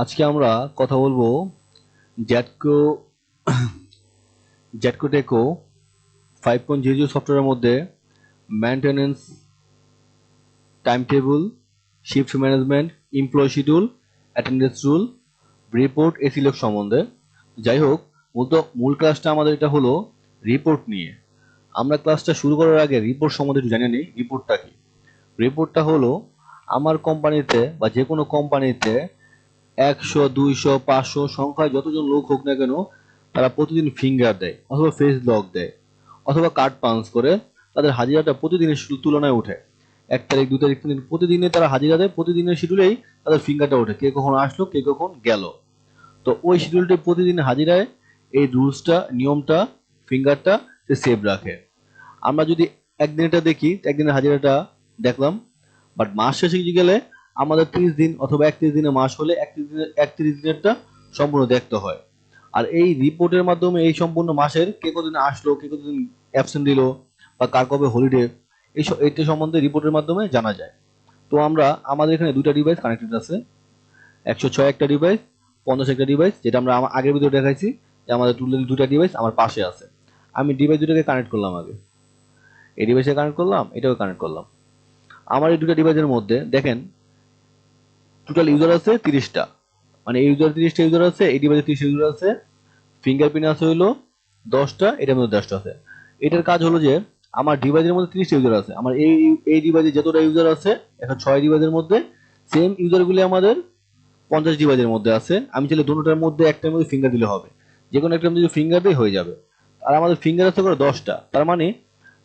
আজকে আমরা কথা বলবো জ্যাটকো জ্যাটকো টেকো 5.00 সফটওয়্যারের মধ্যে maintenance, time table, shift management, employee schedule, attendance rule, report, AC lock সম্বন্ধে। যাই হোক, মূল ক্লাসটা আমাদের এটা হলো রিপোর্ট নিয়ে। আমরা ক্লাসটা শুরু করার আগে রিপোর্ট সম্বন্ধে একটু জানিয়ে নিই। রিপোর্টটা কি? রিপোর্টটা হলো আমার কোম্পানিতে বা যে কোনো কোম্পানিতে 100, 200, 500 সংখ্যায় যতজন লোক হোক না কেন, তারা প্রতিদিন ফিঙ্গার দেয় অথবা ফেস লক দেয় অথবা কার্ড পাঞ্চ করে তাদের হাজিরাটা প্রতিদিনের তুলনায় ওঠে। 1 তারিখ, 2 তারিখ, 3 তারিখ প্রতিদিনে তারা হাজিরা দেয়, প্রতিদিনের শিডিউলেই তাদের ফিঙ্গারটা ওঠে, কে কখন আসলো কে কখন গেল। তো ওই শিডিউলটা প্রতিদিনের হাজিরায় এই রুলসটা, নিয়মটা, ফিঙ্গারটা সে সেভ রাখে। আমরা যদি একদিনেরটা দেখি, একদিনের হাজিরাটা দেখলাম, বাট মাস শেষে গেলে আমাদের 30 দিন অথবা 31 দিনে মাস হলে 31 দিনেরটা সম্পূর্ণ দেখতে হয়। আর এই রিপোর্টের মাধ্যমে এই সম্পূর্ণ মাসের কে কতদিন আসলো, কে কতদিন অ্যাবসেন্ট দিল, বা কার কবে হলিডে, এইটা সম্বন্ধে রিপোর্টের মাধ্যমে জানা যায়। তো আমাদের এখানে দুইটা ডিভাইস কানেক্টেড আছে, 106 একটা ডিভাইস, 50 একটা ডিভাইস, যেটা আমরা আগের ভিডিও দেখাইছি যে আমাদের দুটা ডিভাইস আমার পাশে আছে। আমি ডিভাইস দুটাকে কানেক্ট করলাম আগে, এই ডিভাইসে কানেক্ট করলাম, এটাও কানেক্ট করলাম। আমার এই দুটো ডিভাইসের মধ্যে দেখেন টোটাল ইউজার আছে 30টা, মানে এই ইউজার 30টা ইউজার আছে, এই ডিভাইসে 30 ইউজার আছে। ফিঙ্গারপ্রিন্ট আছে হলো 10টা, এটার মধ্যে 10টা আছে। এটার কাজ হলো যে আমার ডিভাইসের মধ্যে 30টা ইউজার আছে, আমার এই ডিভাইসে যতটা ইউজার আছে এখন 6 ডিভাইসের মধ্যে সেম ইউজারগুলি আমাদের 50 ডিভাইসের মধ্যে আছে। আমি চাইলে দুটোটার মধ্যে একটার মধ্যে ফিঙ্গার দিলে হবে, যে কোনো একটার মধ্যে ফিঙ্গার দিয়ে হয়ে যাবে। আর আমাদের ফিঙ্গার আছে করে 10টা, তার মানে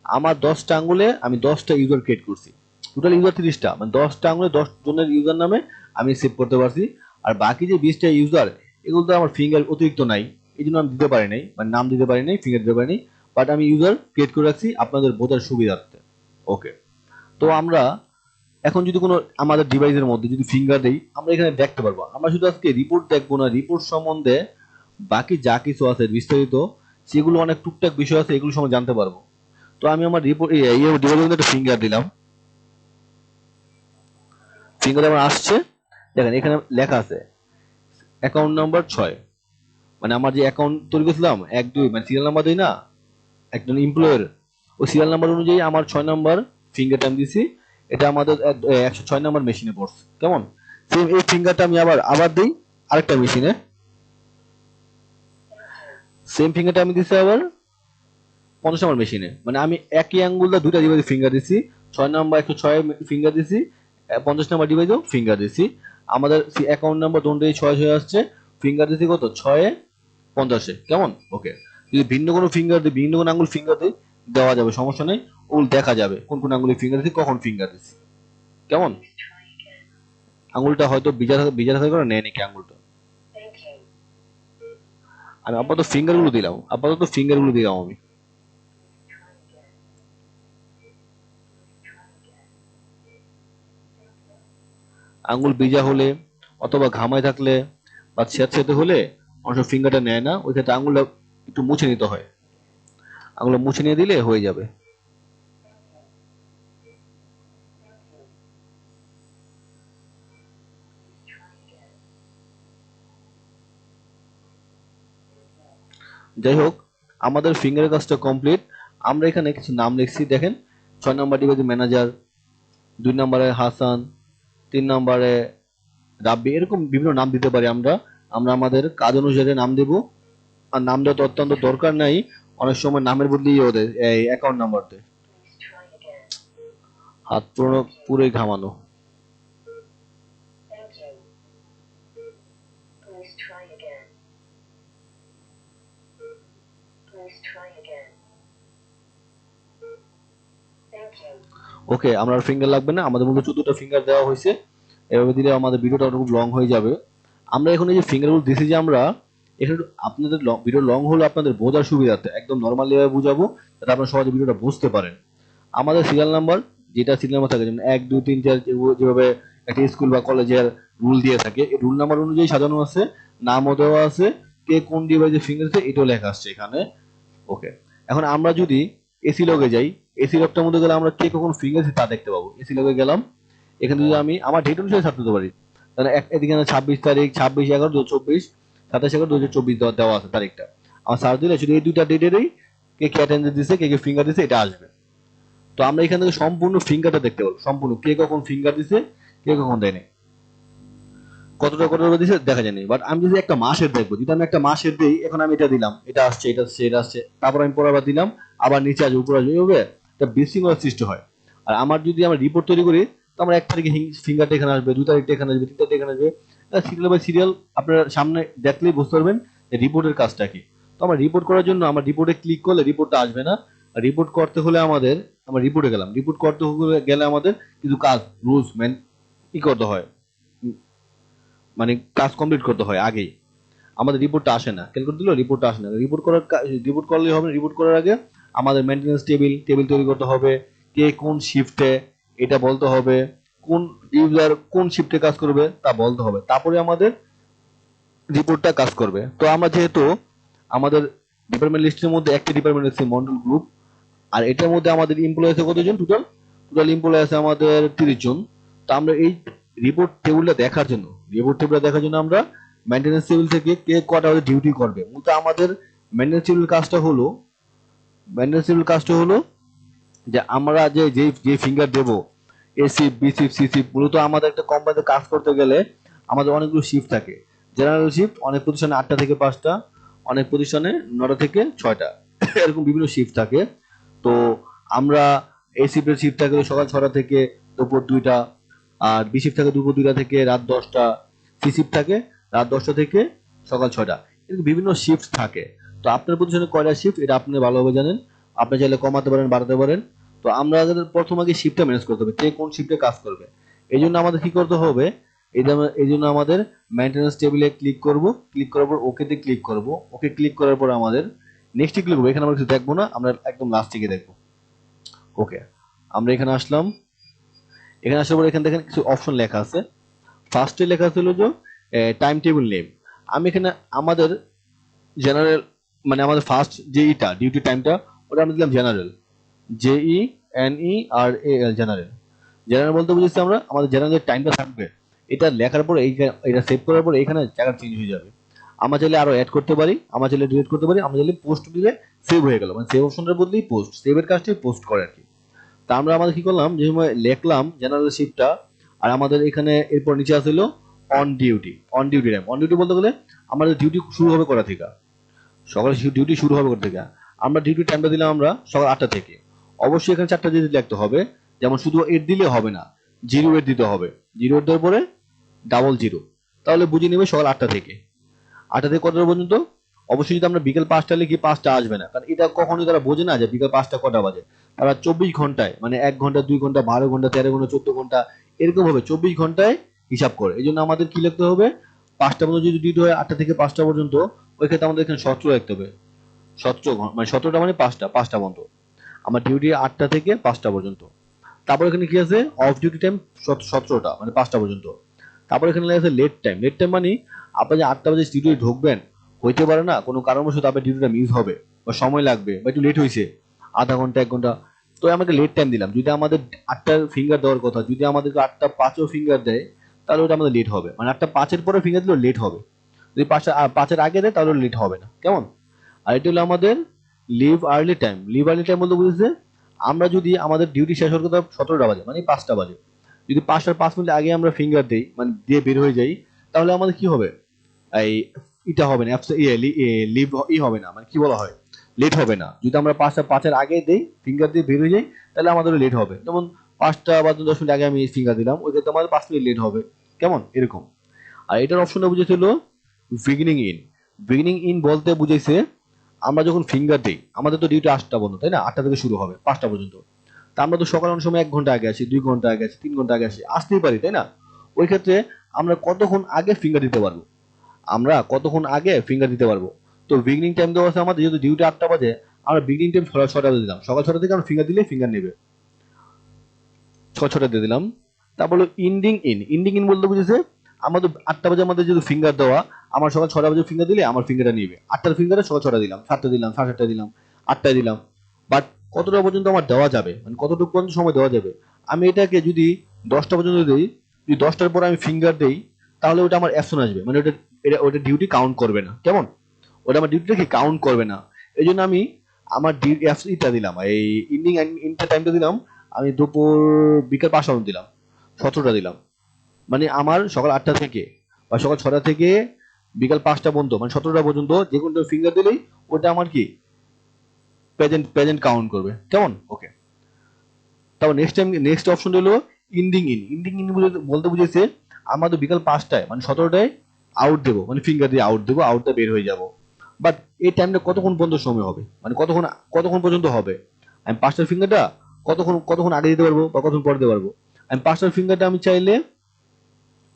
আমার 10টা আঙ্গুলে আমি 10টা ইউজার ক্রিয়েট করছি। টোটাল ইউজার 30টা, মানে 10টা আঙ্গুলে 10 জনের ইউজার নামে আমি সেভ করতে পারছি। আর বাকি যে 20টা ইউজার, এগুলো তো আমার ফিঙ্গার অতিরিক্ত নাই, এই জন্য আমি দিতে পারি নাই, মানে নাম দিতে পারি নাই, ফিঙ্গার দিতে পারি নাই। বাট আমি ইউজার ক্রিয়েট করে রাখছি আপনাদের বোঝার সুবিধার্থে। ওকে, তো আমরা এখন যদি কোনো আমাদের ডিভাইসের মধ্যে যদি ফিঙ্গার দেই, আমরা এখানে দেখতে পারবো। আমরা শুধু আজকে রিপোর্ট দেখবো না, রিপোর্ট সম্বন্ধে বাকি যা কিছু আছে বিস্তারিত, সেগুলো অনেক টুকটাক বিষয় আছে, এগুলো সম্বন্ধে জানতে পারবো। তো আমি আমার রিপোর্ট ডিভাইসের মধ্যে একটা ফিঙ্গার দিলাম, ফিঙ্গার আমার আসছে। দেখেন এখানে লেখা আছে অ্যাকাউন্ট নাম্বার 6, মানে আমার যে অ্যাকাউন্ট তৈরি করেছিলাম 1, 2, মানে সিরিয়াল নাম্বার দিই না একজন এমপ্লয়ের, ওই সিরিয়াল নাম্বার অনুযায়ী আমার 6 নাম্বার ফিঙ্গারটা আমি দিছি। এটা আমাদের 106 নাম্বার মেশিনে পড়ছে। কেমন? সেম এই ফিঙ্গারটা আমি আবার দিই আরেকটা মেশিনে, সেম ফিঙ্গারটা আমি দিছি আবার 50 নাম্বার মেশিনে। মানে আমি একই আঙ্গুল দা দুইটা ডিভাইসে ফিঙ্গার দিছি, 6 নাম্বার 106 ফিঙ্গার দিছি, 50 নাম্বার ডিভাইসেও ফিঙ্গার দিছি। আমাদের অ্যাকাউন্ট নাম্বার দুটোই 6 হয়ে আসছে, ফিঙ্গার দিছি কত 6 এ 50-এ। কেমন? ওকে, যদি ভিন্ন কোনো ফিঙ্গার দিই, ভিন্ন কোনো আঙ্গুল ফিঙ্গার দিই, দেওয়া যাবে, সমস্যা নেই, ওগুলো দেখা যাবে কোন কোন আঙ্গুলে ফিঙ্গার দিছি, কখন ফিঙ্গার দিছি। কেমন? আঙ্গুলটা হয়তো বিজা থাকার কারণে নেয় নাকি আঙ্গুলটা। আমি আপাতত ফিঙ্গার গুলো দিলাম আমি। আঙ্গুল ভিজা হলে অথবা ঘামায় থাকলে বা স্যাঁতসেঁতে হলে অনেক ফিঙ্গারটা নেয় না, ওই ক্ষেত্রে আঙ্গুলটা একটু মুছে নিতে হয়, আঙ্গুলটা মুছে নিয়ে দিলে হয়ে যাবে। যাই হোক, আমাদের ফিঙ্গারের কাজটা কমপ্লিট। আমরা এখানে কিছু নাম লিখছি, দেখেন 6 নাম্বার ডিভাইসে ম্যানেজার, 2 নম্বরে হাসান, 3 নম্বরে রাব্বি, এরকম বিভিন্ন নাম দিতে পারি আমরা। আমরা আমাদের কাজ অনুসারে নাম দেব। আর নাম দেওয়া তো অত্যন্ত দরকার নাই, অনেক সময় নামের বদলে ওদের এই অ্যাকাউন্ট নাম্বার দেয়। হাত পুরোই ঘামানো। ওকে, আমরা ফিঙ্গার লাগবে না, আমাদের মধ্যে 14টা ফিঙ্গার দেওয়া হয়েছে। এভাবে দিলে আমাদের ভিডিওটা খুব লং হয়ে যাবে। আমরা এখন এই যে ফিঙ্গারগুলো দিছি, যে আমরা এখানে আপনাদের ভিডিও লং হলো আপনাদের বোঝার সুবিধার্থে একদম নর্মালি ভাবে বুঝাবো, যাতে আপনারা সহজে ভিডিওটা বুঝতে পারেন। আমাদের সিরিয়াল নাম্বার, যেটা সিরিয়াল নাম্বার থাকে, যেমন 1, 2, 3, 4, যেভাবে একটা স্কুল বা কলেজের রুল দিয়ে থাকে, এই রুল নাম্বার অনুযায়ী সাজানো আছে, নামও দেওয়া আছে, কে কোন ডিভাইসে ফিঙ্গার আছে এটাও লেখা আসছে এখানে। ওকে, এখন আমরা যদি এসি লগে যাই, এসি লগটার মধ্যে গেলে আমরা কে কখন ফিঙ্গার আছে তা দেখতে পাবো। এসি লগে গেলাম, এখানে যদি আমি আমার ডেট অনুসারে ছাড়তে পারি, তাহলে এদিকে 26 তারিখ, 26/11/2024, 27/11/2024 দেওয়া আছে তারিখটা। আমার সার্চ দিলে শুধু এই দুইটা ডেটেরই কে কে অ্যাটেন্ডেন্স দিছে, কে কে ফিঙ্গার দিছে এটা আসবে। তো আমরা এখান থেকে সম্পূর্ণ ফিঙ্গারটা দেখতে পারবো, সম্পূর্ণ কে কখন ফিঙ্গার দিছে, কে কখন দেয়নি, কতটা দিছে দেখা যায়নি। বাট আমি যদি একটা মাসের দেখবো, যদি আমি একটা মাসের দিই, এখন আমি এটা দিলাম, এটা আসছে, এটা আসছে, এটা আসছে, তারপর আমি পরের বার দিলাম, আবার নিচে আসবে, উপরে আসবে, এইভাবে একটা বিশৃঙ্খলার সৃষ্টি হয়। আর আমার যদি আমরা রিপোর্ট তৈরি করি, তো আমরা 1 তারিখে ফিঙ্গারটা এখানে আসবে, 2 তারিখটা এখানে আসবে, 3 তারিখটা এখানে আসবে, সিরিয়াল বাই সিরিয়াল আপনার সামনে দেখলেই বুঝতে পারবেন যে রিপোর্টের কাজটা কি। তো আমরা রিপোর্ট করার জন্য আমার রিপোর্টে ক্লিক করলে রিপোর্টটা আসবে না। রিপোর্ট করতে হলে আমাদের, আমরা রিপোর্টে গেলাম, রিপোর্ট করতে গেলে আমাদের কিছু কাজ রুলস কি করতে হয়, মানে কাজ কমপ্লিট করতে হয় আগেই। আমাদের রিপোর্টটা আসে না, খেয়াল করে দিল, রিপোর্টটা আসে না। রিপোর্ট করলেই হবে না। রিপোর্ট করার আগে আমাদের মেইনটেনেন্স টেবিল তৈরি করতে হবে, কে কোন শিফটে এটা বলতে হবে, কোন ইউজার কোন শিফটে কাজ করবে তা বলতে হবে, তারপরে আমাদের রিপোর্টটা কাজ করবে। তো আমরা যেহেতু আমাদের ডিপার্টমেন্ট লিস্টের মধ্যে একটা ডিপার্টমেন্ট আছে মন্ডল গ্রুপ, আর এটার মধ্যে আমাদের এমপ্লয়ি আছে কতজন, টোটাল এমপ্লয়ি আছে আমাদের 30 জন। তো আমরা এই রিপোর্ট টেবিলটা দেখার জন্য আমরা মেইনটেনেন্স টেবিল থেকে কে কটা ডিউটি করবে, মূলত আমাদের মেইনটেনেন্স টেবিল কাজটা হলো যে আমরা যে ফিঙ্গার দেব, A shift, B shift, C shift, মূলত আমাদের একটা কোম্পানিতে কাজ করতে গেলে আমাদের অনেকগুলো শিফট থাকে। জেনারেল শিফট অনেক প্রতিষ্ঠানে 8টা থেকে 5টা, অনেক প্রতিষ্ঠানে 9টা থেকে 6টা, এরকম বিভিন্ন শিফট থাকে। তো আমরা এই শিফট থাকে সকাল 6টা থেকে দুপুর 2টা, আর বি শিফট থাকে দুপুর 2টা থেকে রাত 10টা, সি শিফট থাকে রাত 10টা থেকে সকাল 6টা। এরকম বিভিন্ন শিফট থাকে। তো আপনার প্রতিষ্ঠানে কয়টা শিফট এটা আপনি ভালোভাবে জানেন, আপনি চাইলে কমাতে পারেন, বাড়াতে পারেন। তো আমরা প্রথম আগে শিফটটা ম্যানেজ করতে হবে, কে কোন শিফটে কাজ করবে। এই জন্য আমাদের কি করতে হবে, এই জন্য আমাদের মেইনটেনেন্স টেবিলে ক্লিক করব, ক্লিক করার পর ওকেতে ক্লিক করব, ওকে ক্লিক করার পর আমাদের নেক্সটে ক্লিক করবো। এখানে আমরা কিছু দেখবো না, আমরা একদম লাস্ট থেকে দেখবো। ওকে, আমরা এখানে আসলাম, এখানে আসার পর এখানে দেখেন কিছু অপশন লেখা আছে। ফার্স্টে লেখা ছিল যে টাইম টেবিল নেম। আমি এখানে আমাদের জেনারেল, মানে আমাদের ফার্স্ট যে ডিউটি টাইমটা, ওটা আমরা দিলাম জেনারেল, JENERAL, জেনারেল। জেনারেল বলতে বুঝেছি আমরা আমাদের জেনারেল টাইমটা থাকবে, এটা লেখার পর এটা সেভ করার পর এখানে জায়গা চেঞ্জ হয়ে যাবে। আমরা চাইলে আরো অ্যাড করতে পারি, আমরা চাইলে ডিলিট করতে পারি, আমরা চাইলে পোস্ট দিলে সেভ হয়ে গেল, মানে সেভ অপশনটার বদলেই পোস্ট, সেভের কাজটি পোস্ট করে আর কি। তা আমরা আমাদের কি করলাম, যে সময় লিখলাম জেনারেল শিফটটা, আর আমাদের এখানে এরপর নিচে আসলো on duty time. On duty বলতে গেলে আমাদের ডিউটি শুরু হবে কটা থেকে, সকালে ডিউটি শুরু হবে কটা থেকে। আমরা ডিউটি টাইমটা দিলাম আমরা সকাল 8টা থেকে। অবশ্যই এখানে 4টা ডিজিট লিখতে হবে, যেমন শুধু 8 দিলে হবে না, 0 8 দিতে হবে, 0 8 দেওয়ার পরে 00, তাহলে বুঝে নেবে সকাল 8টা থেকে। 8টা থেকে কটা পর্যন্ত। অবশ্যই যদি আমরা বিকেল 5টা লিখি 5টা আসবে না, কারণ এটা কখনোই তারা বোঝে না যে বিকেল 5টা কটা বাজে। তারা 24 ঘন্টায়, মানে 1 ঘন্টা, 2 ঘন্টা, 12 ঘন্টা, 13 ঘন্টা, 14 ঘন্টা, এরকম ভাবে 24 ঘন্টায় হিসাব করে। এই জন্য আমাদের কি লিখতে হবে, 5টা পর্যন্ত যদি ডিউটি হয়, 8টা থেকে 5টা পর্যন্ত, ওই ক্ষেত্রে আমাদের এখানে 17 লিখতে হবে। 17 ঘন্টা মানে 17টা মানে 5টা পর্যন্ত। আমার ডিউটি 8টা থেকে 5টা পর্যন্ত। তারপর এখানে কি আছে, অফ ডিউটি টাইম 17টা মানে 5টা পর্যন্ত। তারপর এখানে লেখা আছে লেট টাইম। লেট টাইম মানে আপনি যে 8টা বাজে ডিউটি ঢুকবেন, হইতে পারে না কোনো কারণবশত আপনার ডিউটিটা মিস হবে বা সময় লাগবে বা একটু লেট হয়েছে, আধা ঘন্টা 1 ঘন্টা, তো আমাকে লেট টাইম দিলাম। যদি আমাদের 8টার ফিঙ্গার দেওয়ার কথা, যদি আমাদেরকে 8টা 5ও ফিঙ্গার দেয়, তাহলে ওটা আমাদের লেট হবে, মানে 8টা 5-এর পরে ফিঙ্গার দিলেও লেট হবে। যদি 5-এর আগে দেয় তাহলে লেট হবে না, কেমন। আর এটা হলো আমাদের live early time. Live early time বলতে বুঝেছে, আমরা যদি আমাদের ডিউটি শেষ হওয়ার কথা 17টা বাজে মানে 5টা বাজে, যদি 5টার 5 মিনিট আগে আমরা ফিঙ্গার দেই, মানে দিয়ে বের হয়ে যাই, তাহলে আমাদের কি হবে, এই এটা হবে না, লিভ হবে না, মানে কি বলা হয়, লেট হবে না। যদি আমরা 5টা 5-এর আগে দেই, ফিঙ্গার দিয়ে বের হয়ে যাই, তাহলে আমাদের লেট হবে। যেমন 5টা বা 10 মিনিট আগে আমি ফিঙ্গার দিলাম, ওই ক্ষেত্রে আমাদের 5 মিনিট লেট হবে, কেমন এরকম। আর এটার অপশনটা বুঝেছিল বিগিনিং ইন বলতে বুঝেছে আমরা যখন ফিঙ্গার দিই, আমাদের তো ডিউটি 8টা পর্যন্ত, তাই না, 8টা থেকে শুরু হবে 5টা পর্যন্ত। তা আমরা তো সকাল অনেক সময় 1 ঘন্টা আগে আসি, 2 ঘন্টা আগে আসি, 3 ঘন্টা আগে আসি, আসতেই পারি, তাই না। ওই ক্ষেত্রে আমরা কতক্ষণ আগে ফিঙ্গার দিতে পারবো, তো বিগিনিং টাইম দেওয়া আছে আমাদের, যেহেতু ডিউটি 8টা বাজে, আমরা বিগিনিং টাইম 6টা দিলাম, সকাল 6টা থেকে আমরা ফিঙ্গার দিলে ফিঙ্গার নেবে, 6টা দিয়ে দিলাম। তারপর হলো ইন্ডিং ইন বলতে বুঝেছে, আমাদের 8টা বাজে আমাদের যদি ফিঙ্গার দেওয়া, আমার সকাল 6টা বাজে ফিঙ্গার দিলে আমার ফিঙ্গারটা নিবে, 8টার ফিঙ্গারে সকাল 6টা দিলাম, 7টা দিলাম, 7:30টা দিলাম, 8টায় দিলাম। বাট কতটা পর্যন্ত আমার দেওয়া যাবে, মানে কতটুকু পর্যন্ত সময় দেওয়া যাবে, আমি এটাকে যদি 10টা পর্যন্ত দিই, যদি 10টার পর আমি ফিঙ্গার দেই, তাহলে ওটা আমার অ্যাবসেন্ট আসবে, মানে ওটা ডিউটি কাউন্ট করবে না। কেমন? ওটা আমার ডিউটিটাকে কাউন্ট করবে না। এই জন্য আমি আমার ইটা দিলাম, এই ইন্টার টাইমটা দিলাম আমি দুপুর বিকাল 5টা পর্যন্ত দিলাম, 17টা দিলাম। মানে আমার সকাল 8টা থেকে বা সকাল 6টা থেকে বিকাল 5টা পর্যন্ত, মানে 17টা পর্যন্ত যে কোনো ফিঙ্গার দিলেই ওটা আমার কি প্রেজেন্ট কাউন্ট করবে। কেমন? ওকে। তারপর নেক্সট অপশন হলো ইন্ডিং ইন বলতে বুঝেছে আমরা তো বিকাল 5টায় মানে 17টায় আউট দেবো, মানে ফিঙ্গার দিয়ে আউট দেবো, আউটটা বের হয়ে যাব। বাট এই টাইমটা কতক্ষণ পর্যন্ত সময় হবে, মানে কতক্ষণ পর্যন্ত হবে? আমি 5টার ফিঙ্গারটা কতক্ষণ আগে দিতে পারবো বা কতক্ষণ পরে দিতে পারবো? আমি 5টার ফিঙ্গারটা আমি চাইলে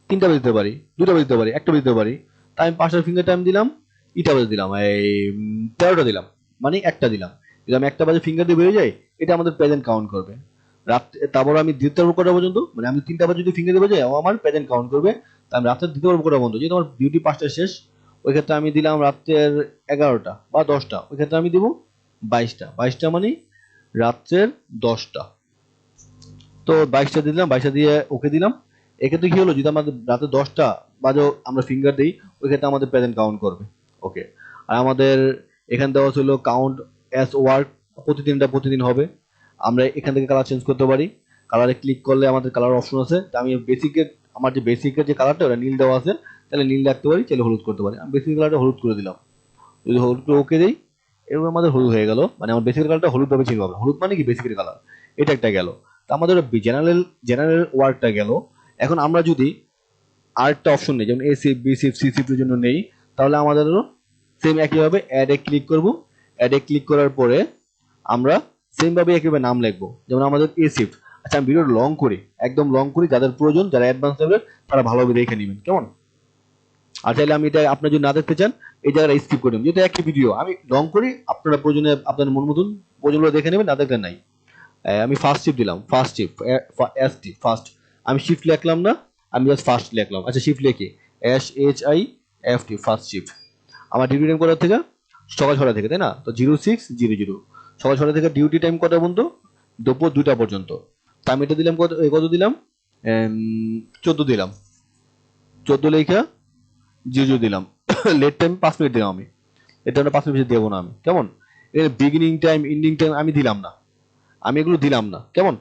3টা বাজে দিতে পারি, 2টা বাজে দিতে পারি, 1টা বাজে দিতে পারি। তাই আমি 5টার ফিঙ্গারটা আমি দিলাম, ইটা বাজে দিলাম, এই 13টা দিলাম, মানে একটা দিলাম। যদি আমি 1টা বাজে ফিঙ্গার দিয়ে বেরিয়ে যাই, এটা আমাদের প্রেজেন্ট কাউন্ট করবে। তারপর আমি দিতে পারবো কটা পর্যন্ত, মানে আমি 3টা বাজে যদি ফিঙ্গার দিয়ে বেরিয়ে যাই আমার প্রেজেন্ট কাউন্ট করবে। তা আমি রাত্রে দিতে পারবো কটা পর্যন্ত, যেহেতু আমার ডিউটি 5টায় শেষ, ওই ক্ষেত্রে আমি দিলাম রাত্রের 11টা বা 10টা, ওই ক্ষেত্রে আমি দিব 22টা মানে রাত্রের 10টা। তো 22টা দিলাম, 22টা দিয়ে ওকে দিলাম। এক্ষেত্রে কি হলো, যদি আমাদের রাতে 10টা বাজেও আমরা ফিঙ্গার দিই, ওই ক্ষেত্রে আমাদের প্রেজেন্ট কাউন্ট করবে। ওকে। আর আমাদের এখানে দেওয়া ছিল কাউন্ট অ্যাজ ওয়ার্ক, প্রতিদিন হবে। আমরা এখান থেকে কালার চেঞ্জ করতে পারি। কালারে ক্লিক করলে আমাদের কালার অপশন আছে। তা আমি আমার যে বেসিকের যে কালারটা ওটা নীল দেওয়া আছে, তাহলে নীল রাখতে পারি, চাইলে হলুদ করতে পারি। আমি বেসিক কালারটা হলুদ করে দিলাম। যদি হলুদ করে ওকে দিই, এরকম আমাদের হলুদ হয়ে গেল, মানে আমার বেসিকের কালারটা হলুদ ভাবে চিনতে হবে। হলুদ মানে কি বেসিকের কালার, এটা একটা গেল। তা আমাদের জেনারেল ওয়ার্কটা গেল। এখন আমরা যদি আরেকটা অপশন নেই, যেমন এ শিফট, বি শিফট, সি শিফটের জন্য নেই, তাহলে আমাদেরও সেম একইভাবে অ্যাডে ক্লিক করব। অ্যাডে ক্লিক করার পরে আমরা সেম ভাবে একইভাবে নাম লিখবো, যেমন আমাদের এ শিফট। আচ্ছা, আমি ভিডিও লং করি, একদম লং করি, যাদের প্রয়োজন, যারা অ্যাডভান্স লেভেলের, তারা ভালোভাবে দেখে নেবেন। কেমন? আর চাইলে আমি এটা আপনার যদি না দেখতে চান, এই জায়গায় স্কিপ করে নেবেন, যেহেতু একই ভিডিও আমি লং করি, আপনারা প্রয়োজনে আপনাদের মন মতন প্রয়োজনগুলো দেখে নেবেন, না দেখলে নাই। আমি ফার্স্ট শিফট দিলাম, ফার্স্ট শিফট ফার্স্ট। আমি শিফট লিখলাম না, আমি জাস্ট ফার্স্ট লিখলাম। আচ্ছা, শিফট লিখি SHIFT, ফার্স্ট শিফট। আমার ডিউটি টাইম কটা থেকে? সকাল 6টা থেকে, তাই না? তো 06:00, সকাল 6টা থেকে ডিউটি টাইম কটা পর্যন্ত? দুপুর 2টা পর্যন্ত। তা আমি এটা দিলাম কত দিলাম? 14 দিলাম, 14 লেখা 00 দিলাম। লেট টাইম 5 মিনিট দিলাম আমি, এটা 5 মিনিট বেশি দেবো না আমি। কেমন? এর বিগিনিং টাইম, এন্ডিং টাইম আমি দিলাম না, আমি এগুলো দিলাম না। কেমন?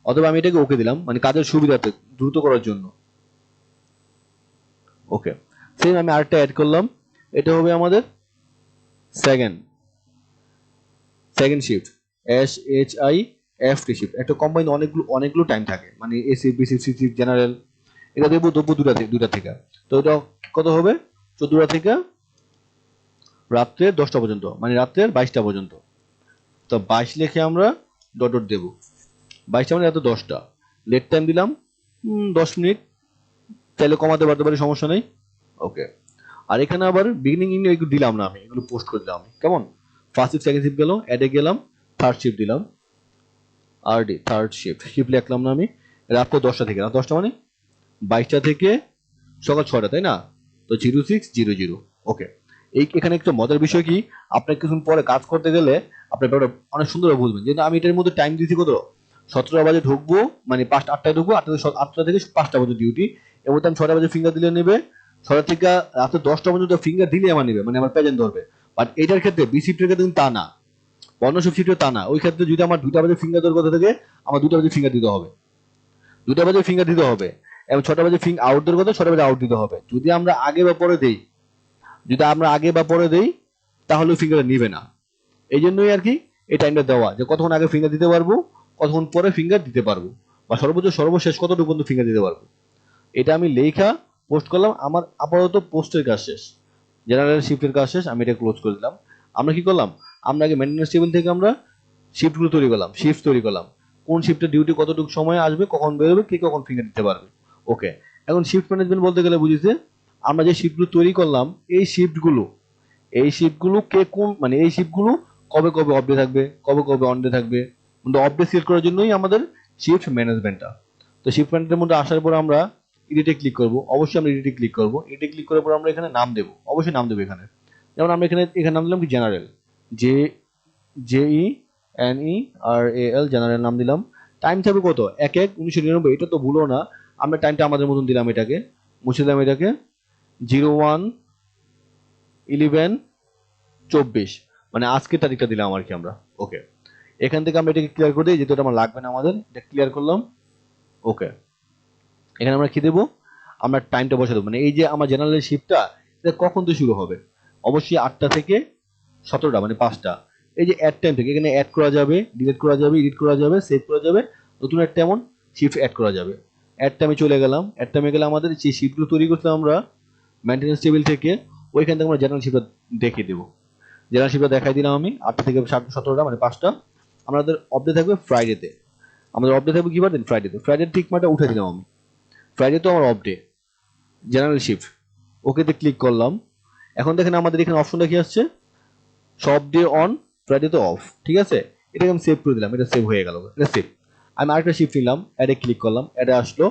অথবা আমি এটাকে ওকে দিলাম, মানে কাজের সুবিধাতে দ্রুত করার জন্য। ওকে। সেম আমি আরেকটা অ্যাড করলাম, এটা হবে আমাদের সেকেন্ড শিফট, SHIFT শিফট। একটা কোম্পানি অনেকগুলো টাইম থাকে, মানে A shift, B shift, C shift, general. এটা দেবো দুপুর 2টা থেকে। তো এটা কত হবে? 14টা থেকে রাত্রে 10টা পর্যন্ত, মানে রাত্রের 22টা পর্যন্ত। তো 22 লিখে আমরা ডট দেবো, 22টা মানে রাত 10টা। লেট টাইম দিলাম 10 মিনিট, চাইলে কমাতে পারতে পারি, সমস্যা নেই। ওকে। আর এখানে আবার বিগিনিং এগুলো দিলাম না, আমি এগুলো পোস্ট করে দিলাম। কেমন? ফার্স্ট শিফট, সেকেন্ড শিফট গেল, অ্যাডে গেলাম, থার্ড শিফট দিলাম, থার্ড শিফট লিখলাম না আমি। রাত 10টা থেকে, রাত 10টা মানে 22টা থেকে সকাল 6টা, তাই না? তো 06:00। ওকে। এখানে একটা মজার বিষয় কি, আপনার কিছুক্ষণ পরে কাজ করতে গেলে আপনার ব্যাপারটা অনেক সুন্দরভাবে বুঝবেন। যেহেতু আমি এটার মধ্যে টাইম দিয়েছি কত, 17টা বাজে ঢুকবো, মানে 8টায় ঢুকবো, 8টা থেকে 5টা পর্যন্ত ডিউটি। এর মধ্যে আমি 6টা বাজে ফিঙ্গার দিলে নেবে, 6টা থেকে রাতে 10টা পর্যন্ত ফিঙ্গার দিলে আমার নেবে, মানে আমার প্রেজেন্ট ধরবে। বাট এটার ক্ষেত্রে বি শিফটের ক্ষেত্রে কিন্তু তা না, অন্য সব শিফটে তা না। ওই ক্ষেত্রে যদি আমার 2টা বাজে ফিঙ্গার দেওয়ার কথা থাকে, আমার 2টা বাজে ফিঙ্গার দিতে হবে, 2টা বাজে ফিঙ্গার দিতে হবে। এবং 6টা বাজে আউট দেওয়ার কথা 6টা বাজে আউট দিতে হবে। যদি আমরা আগে বা পরে দেই, তাহলে ফিঙ্গার নিবে না। এই জন্যই আর কি এই টাইমটা দেওয়া, যে কতক্ষণ আগে ফিঙ্গার দিতে পারবো, কতক্ষণ পরে ফিঙ্গার দিতে পারবো, বা সর্বশেষ কতটুকু পর্যন্ত ফিঙ্গার দিতে পারবো। এটা আমি লেখা পোস্ট করলাম। আমার আপাতত পোস্টের কাজ শেষ, জেনারেল শিফটের কাজ শেষ, আমি এটা ক্লোজ করে দিলাম। আমরা কি করলাম, আমরা আগে মেইনটেনেন্স টেবিল থেকে আমরা শিফট তৈরি করলাম, কোন শিফটের ডিউটি কতটুকু সময় আসবে, কখন বেরোবে, কে কখন ফিঙ্গার দিতে পারবে। ওকে। এখন শিফট ম্যানেজমেন্ট বলতে গেলে বুঝেছে, আমরা যে শিফটগুলো তৈরি করলাম, এই শিফটগুলো কে কোন, মানে এই শিফটগুলো কবে কবে অফ ডে থাকবে, কবে কবে অন ডে থাকবে, কিন্তু অফ ডে সিলেক্ট করার জন্যই আমাদের শিফট ম্যানেজমেন্টটা। তো শিফট ম্যানেজমেন্টের মধ্যে আসার পর আমরা এডিটে ক্লিক করব, অবশ্যই আমরা এডিটে ক্লিক করব। এডিটে ক্লিক করার পর আমরা এখানে নাম দেব, অবশ্যই নাম দেব এখানে। যেমন আমরা এখানে নাম দিলাম কি জেনারেল, JENERAL, জেনারেল নাম দিলাম। টাইম থাকবে কত? 1/1/1999, এটা তো ভুলো না। আমরা টাইমটা আমাদের মতন দিলাম এটাকে, মুছে দিলাম এটাকে 01/11/24 মানে আজকের তারিখটা দিলাম আর কি আমরা। ওকে, এখান থেকে আমরা এটাকে ক্লিয়ার করে দিই, যেহেতু এটা আমার লাগবে না আমাদের, এটা ক্লিয়ার করলাম। ওকে, এখানে আমরা কি দেবো, আমরা টাইমটা বসে দেবো, মানে এই যে আমার জেনারেল শিফটটা এটা কখন থেকে শুরু হবে, অবশ্যই 8টা থেকে 17টা মানে 5টা। এই যে অ্যাড টাইম থেকে এখানে অ্যাড করা যাবে, ডিলিট করা যাবে, এডিট করা যাবে, সেভ করা যাবে, নতুন একটা এমন শিফট অ্যাড করা যাবে। অ্যাড টাইমে চলে গেলাম, অ্যাড টাইমে গেলে আমাদের যে শিফটগুলো তৈরি করছিলাম আমরা মেইনটেনেন্স টেবিল থেকে, ওইখান থেকে আমরা জেনারেল শিফটটা দেখিয়ে দেবো। জেনারেল শিফটটা দেখাই দিলাম আমি 8টা থেকে 17টা মানে 5টা। আমাদের অপডেট থাকবে ফ্রাইডেতে, আমাদের অপডেট থাকবে কি বার দিন, ফ্রাইডেতে। ফ্রাইডে ঠিক মাটা উঠে দিলাম আমি, ফ্রাইডে তো আমার অফ ডে, জেনারেল শিফট। ওকেতে ক্লিক করলাম। এখন দেখেন আমাদের এখানে অপশনটা কি আসছে, সব ডে অন, ফ্রাইডে তো অফ। ঠিক আছে, এটাকে আমি সেভ করে দিলাম, এটা সেভ হয়ে গেল, এটা সেভ। আমি আরেকটা শিফট নিলাম, অ্যাডে ক্লিক করলাম, অ্যাডে আসলো।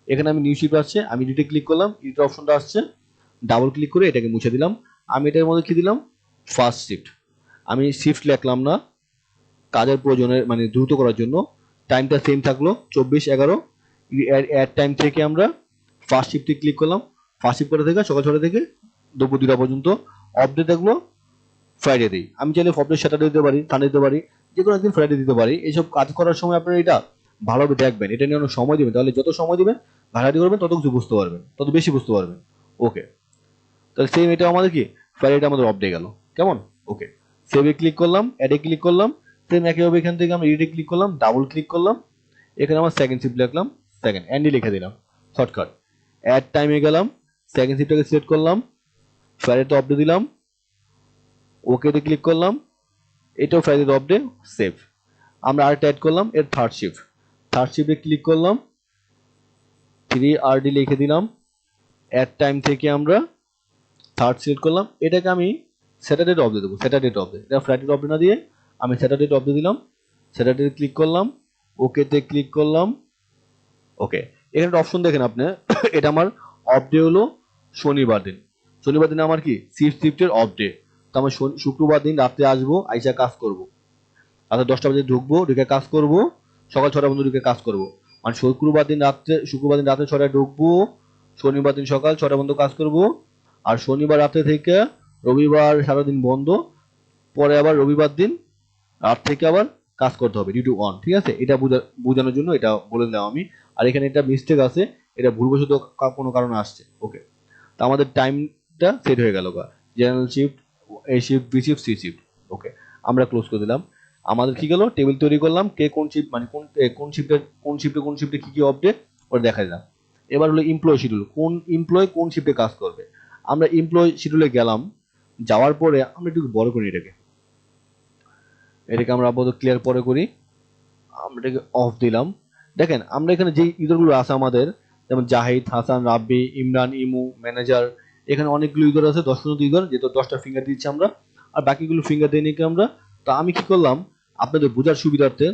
এখানে আমি নিউ শিফট আসছে, আমি এডিটে ক্লিক করলাম, এডিট অপশনটা আসছে, ডাবল ক্লিক করে এটাকে মুছে দিলাম। আমি এটার মধ্যে কি দিলাম, ফার্স্ট শিফট। আমি শিফট লিখলাম না, কাজের প্রয়োজনে মানে দ্রুত করার জন্য। টাইমটা সেম থাকলো 24/11। অ্যাড টাইম থেকে আমরা ফার্স্ট শিফটে ক্লিক করলাম, ফার্স্ট শিফট করে থেকে সকাল 6টা থেকে দুপুর 2টা পর্যন্ত। অপডেট থাকলো ফ্রাইডে দিই, আমি চাইলে অপডেট স্যাটারডে দিতে পারি, সানডে দিতে পারি, যে কোনো একদিন ফ্রাইডে দিতে পারি। এইসব কাজ করার সময় আপনারা এটা ভালোভাবে দেখবেন, এটা নিয়ে অনেক সময় দেবেন, তাহলে যত সময় দিবেন ঘাটাঘাটি করবেন তত কিছু বুঝতে পারবেন, তত বেশি বুঝতে পারবেন। ওকে, তাহলে সেম এটা আমাদের কি ফ্রাইডে আমাদের অফ ডে গেল, কেমন। ওকে, সেভে ক্লিক করলাম, অ্যাডে ক্লিক করলাম, সেম একইভাবে এখান থেকে আমরা এডিটে ক্লিক করলাম, ডাবল ক্লিক করলাম, এখানে আমার সেকেন্ড শিফট লিখলাম, সেকেন্ড অ্যান্ডি লিখে দিলাম শর্টকাট। অ্যাড টাইমে গেলাম, সেকেন্ড শিফটটাকে সিলেক্ট করলাম, ফ্রাইডেতে অফ ডে দিলাম, ওকেতে ক্লিক করলাম, এটাও ফ্রাইডেতে অফ ডে, সেভ। আমরা আরেকটা অ্যাড করলাম, এর থার্ড শিফট, থার্ড শিফটে ক্লিক করলাম, 3RD লিখে দিলাম, অ্যাড টাইম থেকে আমরা থার্ড সিলেক্ট করলাম, এটাকে আমি স্যাটারডে অফ দিয়ে দেবো, স্যাটারডে অফ দিয়ে, এটা ফ্রাইডে অফ না দিয়ে আমি স্যাটারডে অফ দিয়ে দিলাম। স্যাটারডে ক্লিক করলাম, ওকেতে ক্লিক করলাম। ওকে, এখানে অপশন দেখেন আপনি এটা আমার অফ ডে হলো শনিবার দিন, শনিবার দিনে আমার কি শিফটের অফ ডে। তো আমার শুক্রবার দিন রাত্রে আসবো, আইসা কাজ করব, রাতে 10টা বাজে ঢুকবো, ঢুকে কাজ করব, সকাল 6টা পর্যন্ত ঢুকে কাজ করব। মানে শুক্রবার দিন রাতে 6টায় ঢুকবো, শনিবার দিন সকাল 6টা পর্যন্ত কাজ করব, আর শনিবার রাতে থেকে রবিবার সারাদিন বন্ধ, পরে আবার রবিবার দিন রাত থেকে আবার কাজ করতে হবে, ডিউ টু অন। ঠিক আছে, এটা বোঝানোর জন্য এটা বলে দিলাম আমি। আর এখানে এটা মিস্টেক আছে, এটা ভুলবশত কোনো কারণে আসছে। ওকে, তো আমাদের টাইমটা সেট হয়ে গেল, general shift, A shift, B shift, C shift. Okay, আমরা ক্লোজ করে দিলাম। আমাদের কি গেল, টেবিল তৈরি করলাম, কে কোন শিফট মানে কোন শিফটে কি কি আপডেট ওটা দেখা দিলাম। এবার হলো এমপ্লয় শিডিউল, কোন এমপ্লয় কোন শিফটে কাজ করবে। আমরা এমপ্লয় শিডিউলে গেলাম, যাওয়ার পরে আমরা একটু বড় করি এটাকে আমরা আপাতত ক্লিয়ার পরে করি। আমরা এটাকে অফ দিলাম। দেখেন আমরা এখানে যে ইউজারগুলো আছে আমাদের, যেমন জাহিদ, হাসান, রাব্বি, ইমরান, ইমু, ম্যানেজার, এখানে অনেকগুলো ইউজার আছে, 10 পর্যন্ত ইউজার, যেহেতু 10টা ফিঙ্গার দিচ্ছি আমরা, আর বাকিগুলো ফিঙ্গার দিয়ে নিই আমরা। তো আমি কি করলাম, আপনাদের বোঝার সুবিধার্থে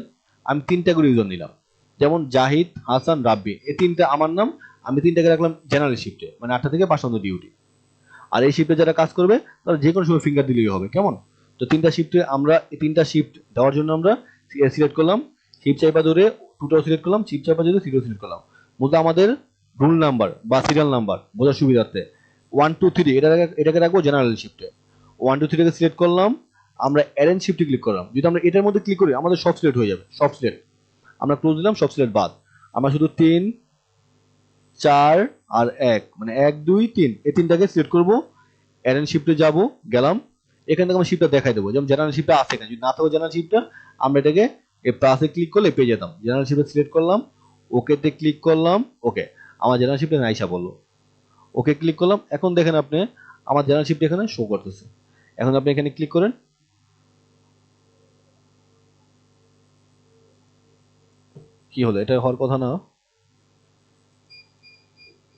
আমি 3টা করে ইউজার নিলাম, যেমন জাহিদ, হাসান, রাব্বি, এই 3টা আমার নাম। আমি 3টাকে রাখলাম জেনারেল শিফটে, মানে 8টা থেকে 5টা পর্যন্ত ডিউটি। আর এই শিফটে যারা কাজ করবে তারা যে কোনো সময় ফিঙ্গার দিলেই হবে, কেমন। তো 3টা শিফটে আমরা এই 3টা শিফট দেওয়ার জন্য আমরা সিলেক্ট করলাম, শিফট চাইপা ধরে 2টাও সিলেক্ট করলাম, শিফট চাইপা ধরে 3টাও সিলেক্ট করলাম। মূলত আমাদের রুল নাম্বার বা সিরিয়াল নাম্বার বোঝার সুবিধার্থে 1 2 3 এটাকে রাখবো জেনারেল শিফটে। 1 2 3 টাকে সিলেক্ট করলাম, আমরা অ্যারেঞ্জ শিফটে ক্লিক করলাম। যদি আমরা এটার মধ্যে ক্লিক করি আমাদের সব সিলেক্ট হয়ে যাবে, সব সিলেক্ট। আমরা ক্লোজ দিলাম, সব সিলেক্ট বাদ। আমরা শুধু 3 4 আর 1 মানে 1 2 3 এই 3টাকে সিলেক্ট করব, অ্যারেঞ্জ শিফটে যাব, গেলাম, এখান থেকে আমরা শিফটটা দেখাই দেবো, যেমন জেনারেল শিফটটা আছে কিনা, যদি না থাকে জেনারেল শিফটটা আমরা এটাকে এই প্লাসে ক্লিক করলে পেয়ে যেতাম। জেনারেল শিফটে সিলেক্ট করলাম, ওকেতে ক্লিক করলাম, ওকে, আমার জেনারেল শিফটে নাইসা বললো, ওকে ক্লিক করলাম। এখন দেখেন আপনি আমার জেনারেল শিফট এখানে শো করতেছে। এখন আপনি এখানে ক্লিক করেন, কি হলো, এটা হওয়ার কথা না,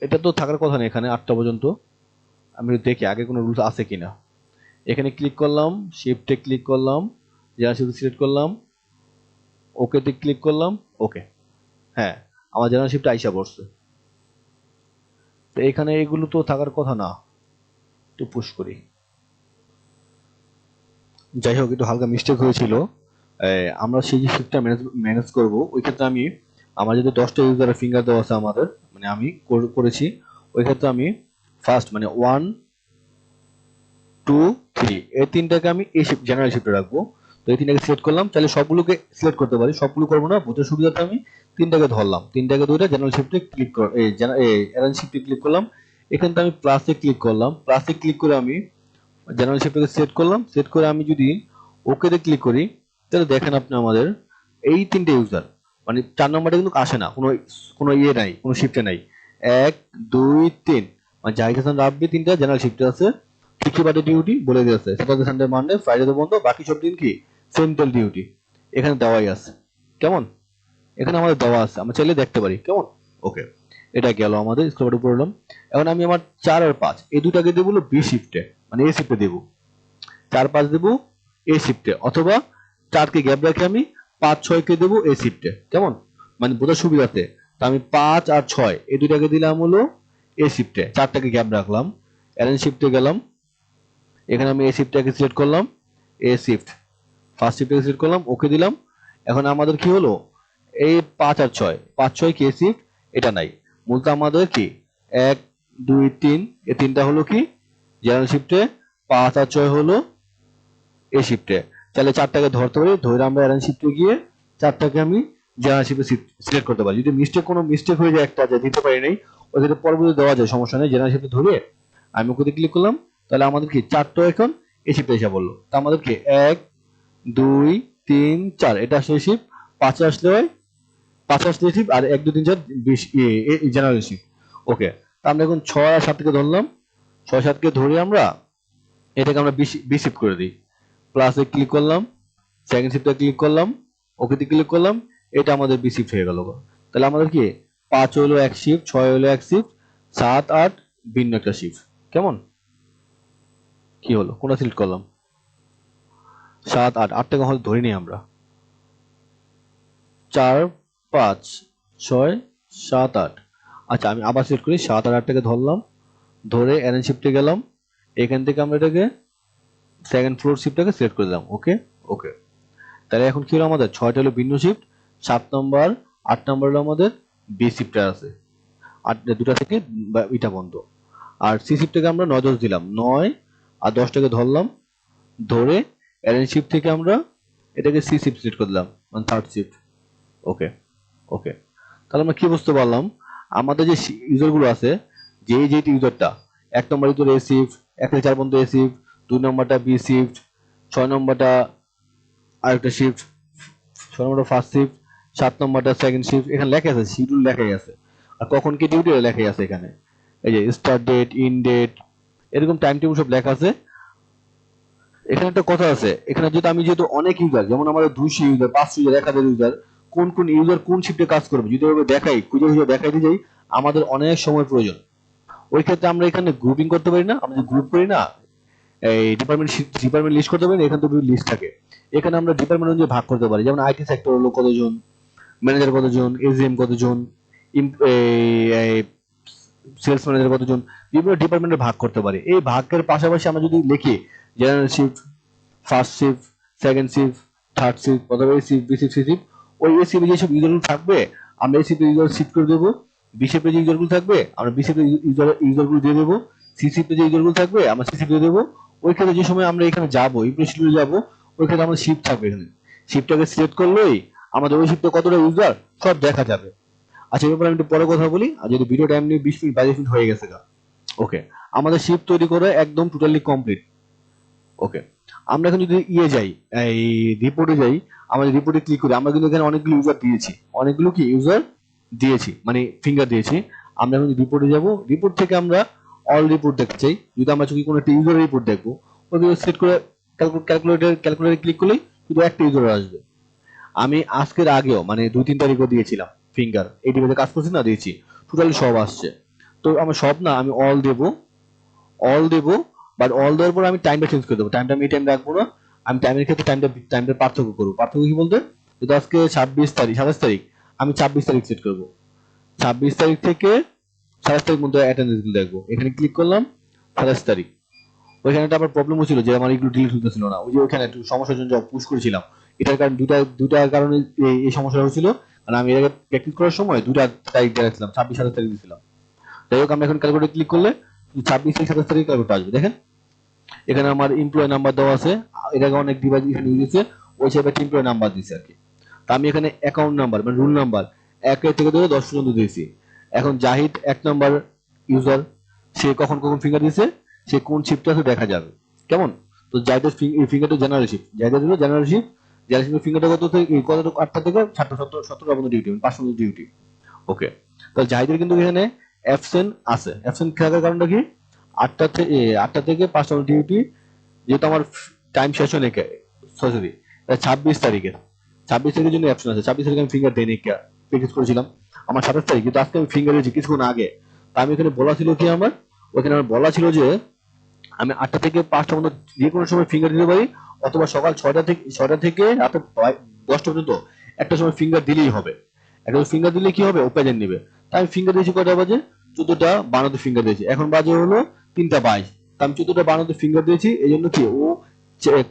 এটা তো থাকার কথা না এখানে 8টা পর্যন্ত। আমি দেখি আগে কোনো রুলস আছে কিনা। এখানে ক্লিক করলাম, শিফটে ক্লিক করলাম, জেনারেল শিফট সিলেক্ট করলাম, ওকেতে ক্লিক করলাম, ওকে, হ্যাঁ আমার জেনারেল শিফট আইসা পড়ছে। তো এখানে এগুলো তো থাকার কথা না, একটু পুশ করি। যাই হোক, একটু হালকা মিস্টেক হয়েছিল। আমরা সেই যে শিফটটা ম্যানেজ করব, ওই ক্ষেত্রে আমি আমার যদি 10টা ইউজারের ফিঙ্গার দেওয়া আছে আমাদের, মানে আমি করেছি, ওই ক্ষেত্রে আমি ফার্স্ট মানে 1 2 3 এই তিনটাকে আমি এই শিফট জেনারেল শিফটে রাখবো। তো এই তিনটাকে সিলেক্ট করলাম, চাইলে সবগুলোকে সিলেক্ট করতে পারি, সবগুলো করবো না, বুঝতে সুবিধাতে আমি তিনটাকে ধরলাম, তিনটাকে ধরে জেনারেল শিফটে ক্লিক কর এই অ্যারেঞ্জ শিফটে ক্লিক করলাম। এখানে আমি প্লাসে ক্লিক করলাম, প্লাসে ক্লিক করে আমি জেনারেল শিফটকে সেট করলাম, সেট করে আমি যদি ওকেতে ক্লিক করি তাহলে দেখেন আপনি আমাদের এই তিনটে ইউজার মানে 4 নম্বরটা কিন্তু আসে না, কোনো কোনো ইয়ে নাই, কোনো শিফটে নাই। 1 2 3 মানে জাহিদ হাসান রাব্বি তিনটা জেনারেল শিফটে আছে, ঠিকই বাদে ডিউটি বলে দিয়েছে স্যাটারডে সানডে মানডে ফ্রাইডে তো বন্ধ, বাকি সব দিন কি সেন্ট্রাল ডিউটি এখানে দেওয়াই আছে। কেমন, এখানে আমাদের দেওয়া আছে, আমরা চাইলে দেখতে পারি। কেমন, ওকে, এটা গেল আমাদের স্ক্রিপ্ট উপর এলাম। এখন আমি আমার 4 আর 5 এই দুটাকে দেবো বি শিফটে মানে এ শিফটে দেবো, 4 5 দেবো এ শিফটে, অথবা 4 কে গ্যাপ রেখে আমি 5 6 কে দেবো এ শিফটে। কেমন, মানে বোঝার সুবিধাতে তো আমি 5 আর 6 এই দুটাকে দিলাম হলো এ শিফটে, 4টাকে গ্যাপ রাখলাম, অ্যারেঞ্জ শিফটে গেলাম, এখানে আমি এ শিফটটাকে সিলেক্ট করলাম, এ শিফট ফার্স্ট শিফটটাকে সিলেক্ট করলাম, ওকে দিলাম। এখন আমাদের কি হলো, এই 5 আর 6 5 6 কে শিফট এটা নাই, মূলত আমাদের কি 1 2 3 এই তিনটা হলো কি জেনারেল শিফটে, 5 আর 6 হলো এ শিফটে। তাহলে 4টাকে ধরতে পারি, ধরে আমরা অ্যারেঞ্জ শিফটে গিয়ে 4টাকে আমি জেনারেল শিফটে সিলেক্ট করতে পারি। যদি কোনো মিস্টেক হয়ে যায় একটা যে দিতে পারি নাই, ওদের পরবর্তী দেওয়া যায়, সমস্যা নেই। জেনারেল শিফটে ধরে আমি ওকে ক্লিক করলাম, তাহলে আমাদের কি 4টা এখন এ শিফটে এসে বললো। তা আমাদের কি 1 2 3 4 এটা আসলে শিফট, 5 আসলে হয় 5 আসলে শিফট, আর 1 2 3 4 20 জেনারেল শিফট। ওকে, তা আমরা এখন 6 আর 7 কে ধরলাম, 6 7 কে ধরে আমরা এটাকে আমরা বি শিফট করে দিই। প্লাসে ক্লিক করলাম, সেকেন্ড শিফটে ক্লিক করলাম, ওকেতে ক্লিক করলাম, এটা আমাদের বি শিফট হয়ে গেল। তাহলে আমাদের কি 5 হলো এক শিফট, 6 হলো এক শিফট, 7 8 ভিন্ন একটা শিফট। কেমন, কি হলো, কোনটা সিলেক্ট করলাম, 7 8 8টাকে হয়তো ধরে নিই আমরা, 4 5 6 7 8। আচ্ছা আমি আবার সিলেক্ট করি, 7 আর 8টাকে ধরলাম, ধরে অ্যারেঞ্জ শিফটে গেলাম, এখান থেকে আমরা এটাকে সেকেন্ড ফ্লোর শিফটটাকে সিলেক্ট করে দিলাম। ওকে ওকে, তাহলে এখন কি হলো, আমাদের 6টা হলো ভিন্ন শিফট, 7 নম্বর 8 নম্বর হলো আমাদের বি শিফটে আছে, 8 দুটা থেকে এটা বন্ধ। আর সি শিফটটাকে আমরা 9 10 দিলাম, 9 আর 10টাকে ধরলাম, ধরে অ্যারেঞ্জ শিফট থেকে আমরা এটাকে সি শিফট সিলেক্ট করে দিলাম, মানে থার্ড শিফট। ওকে ওকে, তাহলে আমরা কি বুঝতে পারলাম, আমাদের যে ইউজার গুলো আছে, যে ইউজারটা 1 নম্বর ইউজার এ শিফট, 1 থেকে 4 পর্যন্ত এ শিফট, 2 নম্বরটা বি শিফট, 6 নম্বরটা আরেকটা শিফট, 6 নম্বরটা ফার্স্ট শিফট, 7 নম্বরটা সেকেন্ড শিফট, এখানে লেখা আছে শিডিউল লেখাই আছে, আর কখন কি ডিউটি লেখাই আছে এখানে, এই যে স্টার্ট ডেট ইন ডেট এরকম টাইম টেবিল সব লেখা আছে। এখানে একটা কথা আছে, এখানে যেহেতু অনেক ইউজার, যেমন আমাদের 200 ইউজার 500 ইউজার 1000 ইউজার, কোন কোন ইউজার কোন শিফটে কাজ করবে যদি ওভাবে দেখাই খুঁজে খুঁজে দেখাইতে যাই, আমাদের অনেক সময় প্রয়োজন। ওই ক্ষেত্রে আমরা এখানে গ্রুপিং করতে পারি না, আমরা যে গ্রুপ করি না, এই ডিপার্টমেন্ট লিস্ট করতে পারি না, এখানে তো লিস্ট থাকে, এখানে আমরা ডিপার্টমেন্ট অনুযায়ী ভাগ করতে পারি। যেমন আইটি সেক্টর হলো কতজন, ম্যানেজার কতজন, এজিএম কতজন, সেলস ম্যানেজার কতজন, বিভিন্ন ডিপার্টমেন্টে ভাগ করতে পারি। এই ভাগের পাশাপাশি আমরা যদি লিখি general shift, first shift, second shift, third shift, অথবা A shift, B shift, C shift, ওই এ শিফটে যেসব ইউজারগুলো থাকবে আমরা এ শিফটে ইউজার শিফট করে দেবো, বি শিফটে যে ইউজারগুলো থাকবে আমরা বি শিফটে ইউজারগুলো দিয়ে দেবো, সি শিফটে যে ইউজারগুলো থাকবে আমরা সি শিফটে দিয়ে দেবো। ওই ক্ষেত্রে যে সময় আমরা এখানে যাবো ইমপ্রেশনে যাবো, ওই ক্ষেত্রে আমাদের শিফট থাকবে, এখানে শিফটটাকে সিলেক্ট করলেই আমাদের ওই শিফটে কতটা ইউজার সব দেখা যাবে। আচ্ছা এই ব্যাপারে আমি একটু পরে কথা বলি, আর যদি ভিডিও টাইম নিয়ে 20 মিনিট 22 মিনিট হয়ে গেছে গা। ওকে, আমাদের শিফট তৈরি করে একদম টোটালি কমপ্লিট। ওকে, আমরা এখন যদি যাই এই রিপোর্টে যাই, আমাদের রিপোর্টে ক্লিক করি, আমরা কিন্তু এখানে অনেকগুলো ইউজার দিয়েছি, অনেকগুলো কি ইউজার দিয়েছি মানে ফিঙ্গার দিয়েছি। আমরা এখন রিপোর্টে যাব, রিপোর্ট থেকে আমরা অল রিপোর্ট দেখতে চাই, যদি আমরা যদি কোনো একটা ইউজারের রিপোর্ট দেখবো, ওই সেট করে ক্যালকুলেটরে ক্লিক করলেই শুধু একটা ইউজার আসবে। আমি আজকের আগেও মানে 2-3 তারিখও দিয়েছিলাম ফিঙ্গার, এই ডিভাইসে কাজ করছি না, দিয়েছি, টোটালি সব আসছে। তো আমি সব না, আমি অল দেব, অল দেব, বাট অল দেওয়ার পর আমি টাইমটা চেঞ্জ করে দেবো, টাইমটা আমি এই টাইম রাখবো না, আমি টাইমের ক্ষেত্রে টাইমটা পার্থক্য করবো। পার্থক্য কি বলতে, যদি আজকে 26 তারিখ 27 তারিখ, আমি 26 তারিখ সেট করবো, 26 তারিখ থেকে 27 তারিখ মধ্যে অ্যাটেন্ডেন্স গুলো দেখবো, এখানে ক্লিক করলাম 27 তারিখ। ওইখানে একটা আবার প্রবলেম হচ্ছিল যে আমার এগুলো ডিলিট হতেছিল না, ওই যে ওইখানে একটু সমস্যার জন্য পুশ করেছিলাম, এটার কারণ দুটার কারণে এই সমস্যা হয়েছিল। আর আমি এর আগে প্র্যাকটিস করার সময় দুটা তারিখ দেখাচ্ছিলাম, 26 27 তারিখ দিয়েছিলাম। যাই হোক আমরা এখন ক্যালকুলেটর ক্লিক করলে 26 থেকে 27 তারিখ ক্যালকুলেটর আসবে। দেখেন এখানে আমার এমপ্লয় নাম্বার দেওয়া আছে, এটাকে অনেক ডিভাইস এখানে ইউজ হয়েছে, ওই হিসাবে একটা এমপ্লয় নাম্বার দিয়েছে আর কি। তা আমি এখানে অ্যাকাউন্ট নাম্বার মানে রুল নাম্বার 1 থেকে ধরে 10 পর্যন্ত দিয়েছি। এখন জাহিদ 1 নাম্বার ইউজার, সে কখন কখন ফিঙ্গার দিয়েছে, সে কোন শিফটে আছে দেখা যাবে। কেমন? তো জাহিদের ফিঙ্গারটা জেনারেল শিফট, জাহিদের হলো জেনারেল শিফট, জেনারেল শিফটের ফিঙ্গারটা কত থেকে কত 8টা থেকে 7:17 পর্যন্ত ডিউটি, 5 পর্যন্ত ডিউটি। ওকে, তো জাহিদের কিন্তু এখানে অ্যাবসেন্ট আছে। অ্যাবসেন্ট থাকার কারণটা কি? 8টা থেকে 5টা পর্যন্ত ডিউটি, যেহেতু আমার টাইম শেষ হয় নাকি, সরি 26 তারিখের 26 তারিখের জন্য অ্যাবসেন্ট আছে। 26 তারিখে আমি ফিঙ্গার দেই নাকি প্র্যাকটিস করেছিলাম, আমার 27 তারিখ, কিন্তু আজকে আমি ফিঙ্গার দিয়েছি কিছুক্ষণ আগে। তা আমি এখানে বলা ছিল কি, আমার ওখানে আমার বলা ছিল যে আমি 8টা থেকে 5টা পর্যন্ত যে কোনো সময় ফিঙ্গার দিতে পারি, অথবা সকাল 6টা থেকে রাত 10টা পর্যন্ত একটা সময় ফিঙ্গার দিলেই হবে। একটা ফিঙ্গার দিলে কি হবে, ও প্রেজেন্ট নিবে। তাই আমি ফিঙ্গার দিয়েছি কয়টা বাজে, 14:52 ফিঙ্গার দিয়েছি। এখন বাজে হলো 3:22। তা আমি 14:52 ফিঙ্গার দিয়েছি, এই জন্য কি ও